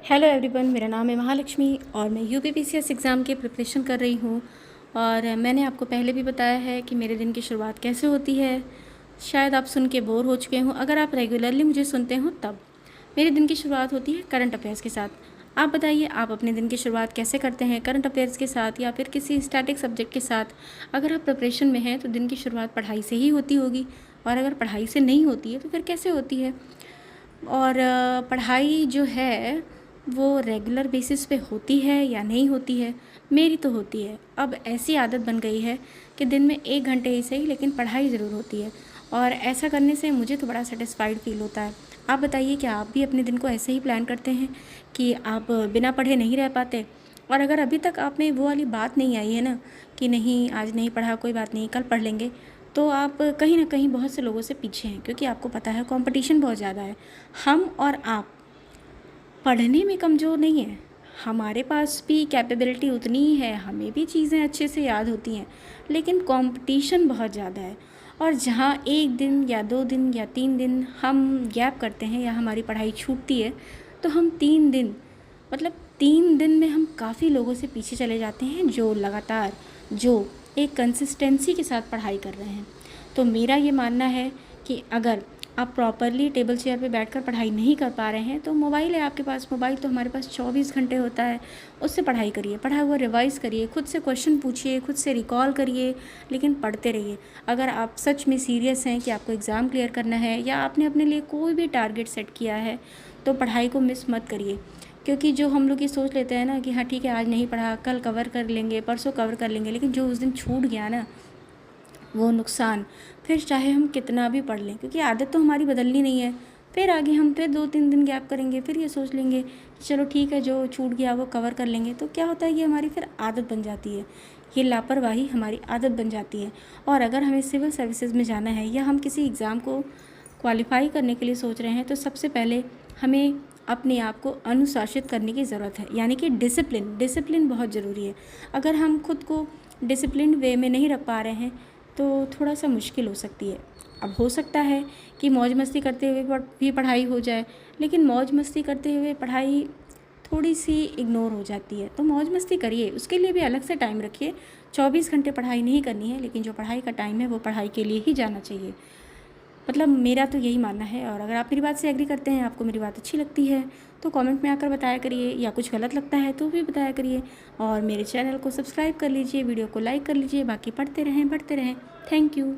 Hello everyone, मेरा नाम है महालक्ष्मी और मैं यूपीपीसीएस एग्ज़ाम की प्रिपरेशन कर रही हूँ। और मैंने आपको पहले भी बताया है कि मेरे दिन की शुरुआत कैसे होती है। शायद आप सुन के बोर हो चुके हों। अगर आप रेगुलरली मुझे सुनते हो तब मेरे दिन की शुरुआत होती है करंट अफेयर्स के साथ। आप बताइए, आप अपने दिन की शुरुआत कैसे करते हैं? करंट अफेयर्स के साथ या फिर किसी स्टैटिक सब्जेक्ट के साथ? अगर आप प्रिपरेशन में हैं तो दिन की शुरुआत पढ़ाई से ही होती होगी, और अगर पढ़ाई से नहीं होती है तो फिर कैसे होती है? और पढ़ाई जो है वो रेगुलर बेसिस पे होती है या नहीं होती है? मेरी तो होती है। अब ऐसी आदत बन गई है कि दिन में 1 घंटे ही सही, लेकिन पढ़ाई ज़रूर होती है, और ऐसा करने से मुझे तो बड़ा सेटिस्फाइड फ़ील होता है। आप बताइए, क्या आप भी अपने दिन को ऐसे ही प्लान करते हैं कि आप बिना पढ़े नहीं रह पाते? और अगर अभी तक आप में वो वाली बात नहीं आई है ना कि नहीं आज नहीं पढ़ा, कोई बात नहीं, कल पढ़ लेंगे, तो आप कहीं ना कहीं बहुत से लोगों से पीछे हैं, क्योंकि आपको पता है कंपटीशन बहुत ज़्यादा है। हम और आप पढ़ने में कमज़ोर नहीं है, हमारे पास भी कैपेबिलिटी उतनी ही है, हमें भी चीज़ें अच्छे से याद होती हैं, लेकिन कंपटीशन बहुत ज़्यादा है। और जहाँ 1 दिन या 2 दिन या 3 दिन हम गैप करते हैं या हमारी पढ़ाई छूटती है, तो हम 3 दिन, मतलब 3 दिन में हम काफ़ी लोगों से पीछे चले जाते हैं जो लगातार, जो एक कंसिस्टेंसी के साथ पढ़ाई कर रहे हैं। तो मेरा ये मानना है कि अगर आप प्रॉपरली टेबल चेयर पे बैठकर पढ़ाई नहीं कर पा रहे हैं तो मोबाइल है आपके पास, मोबाइल तो हमारे पास 24 घंटे होता है, उससे पढ़ाई करिए, पढ़ा हुआ रिवाइज़ करिए, खुद से क्वेश्चन पूछिए, खुद से रिकॉल करिए, लेकिन पढ़ते रहिए। अगर आप सच में सीरियस हैं कि आपको एग्ज़ाम क्लियर करना है या आपने अपने लिए कोई भी टारगेट सेट किया है, तो पढ़ाई को मिस मत करिए। क्योंकि जो हम लोग ये सोच लेते हैं ना कि हाँ ठीक है, आज नहीं पढ़ा, कल कवर कर लेंगे, परसों कवर कर लेंगे, लेकिन जो उस दिन छूट गया ना, वो नुकसान, फिर चाहे हम कितना भी पढ़ लें, क्योंकि आदत तो हमारी बदलनी नहीं है। फिर आगे हम फिर 2-3 दिन गैप करेंगे, फिर ये सोच लेंगे कि चलो ठीक है, जो छूट गया वो कवर कर लेंगे, तो क्या होता है, ये हमारी फिर आदत बन जाती है, ये लापरवाही हमारी आदत बन जाती है। और अगर हमें सिविल सर्विसेज में जाना है या हम किसी एग्ज़ाम को क्वालिफाई करने के लिए सोच रहे हैं, तो सबसे पहले हमें अपने आप को अनुशासित करने की ज़रूरत है, यानी कि डिसिप्लिन बहुत ज़रूरी है। अगर हम खुद को डिसिप्लिन वे में नहीं रख पा रहे हैं तो थोड़ा सा मुश्किल हो सकती है। अब हो सकता है कि मौज मस्ती करते हुए भी पढ़ाई हो जाए, लेकिन मौज मस्ती करते हुए पढ़ाई थोड़ी सी इग्नोर हो जाती है, तो मौज मस्ती करिए, उसके लिए भी अलग से टाइम रखिए। 24 घंटे पढ़ाई नहीं करनी है, लेकिन जो पढ़ाई का टाइम है वो पढ़ाई के लिए ही जाना चाहिए। मतलब मेरा तो यही मानना है। और अगर आप मेरी बात से एग्री करते हैं, आपको मेरी बात अच्छी लगती है, तो कमेंट में आकर बताया करिए, या कुछ गलत लगता है तो भी बताया करिए। और मेरे चैनल को सब्सक्राइब कर लीजिए, वीडियो को लाइक कर लीजिए। बाकी पढ़ते रहें, बढ़ते रहें। Thank you.